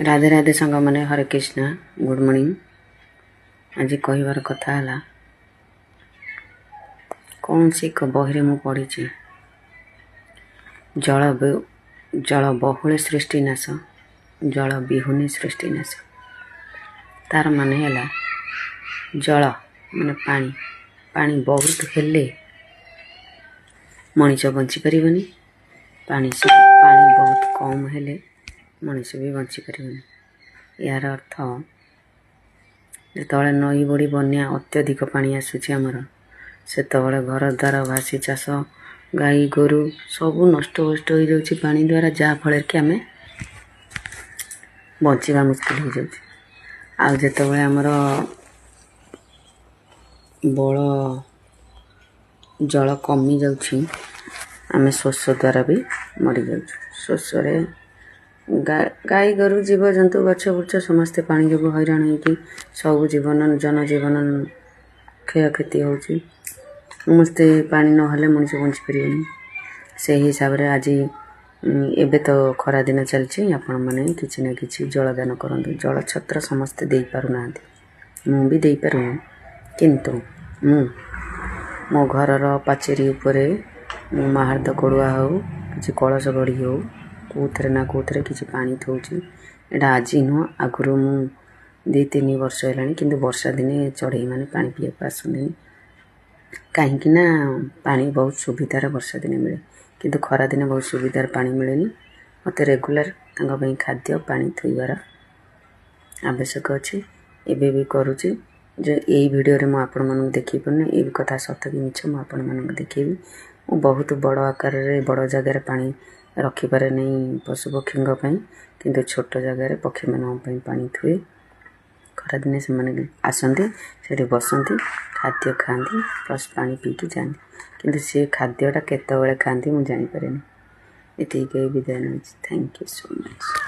राधे राधे संग मैंने हरे Krishna good morning. आज कहबार कथा है कौन सी एक बही मु पढ़ी जल बहुले सृष्टिनाश जल विहुने सृष्टिनाश। तार माने है जल माने पानी पानी बहुत हेले मनीष बंची पारिबनी पानी बहुत कम हेले मनीष भी बंची पारिबनी। यार अर्थ जो नई बड़ी बन्या अत्यधिक पानी आसूची आमर से घर द्वार भासी चाष गाई गोरु सबू नष्ट भष्ट हो जाऊँ पानी द्वारा जहाँफल कि आम बचा मुस्किल हो जाऊँ। आते आमर बल जल कमी जाऊँ आम शोष द्वारा भी मरी जाऊँ। शोष गाई गोरु जीव जंतु गछ बुछ समस्ते पानी जो हैरान हो सब जीवन जनजीवन क्षयक्षति हो समस्ते पानी नहेले मनीष बंची पारे। से हिसाब रे आज एबे तो खरा दिन चलची आपण माने किछि ना किछि जलदान करंतु। जल छत्र समस्ते दे पारु नांती मु भी दे पारु किंतु मो घरर पाचेरी उपरे मो माहार्द कोड़ुआ हो किछि कलश गढ़ी हो कोथरे ना कोथरे किछि पानी थौची एटा आज नुह आगुरु मु 2-3 वर्ष हेलानी किंतु वर्षा दिने चढ़ई माने पानी पिया आसुनी कहीं पानी बहुत सुविधार वर्षा दिन मिले किंतु खरा दिन बहुत सुविधार पानी मिलेनी। मत रेगुलर खाद्य पानी थोइबार आवश्यक अच्छे एबे भी करुच्ची जे यही वीडियो रे मु आपण मानक देखि पने ए कथा सत कि मिछ मु आपण मानक देखिबी। मु बहुत बड़ आकार रे बड़ जगह रे पानी रखि पारे नहीं पशु पक्षी पई किंतु छोट जगह रे पक्षी मान पई पानी थुए। खरा दिने से माने आसंती से बसंती खाद्य खाती प्लस पानी पीकी जाती किंतु से खाद्यटा केत खाती मुझे जानी पारे। ये विदाय। Thank you so much.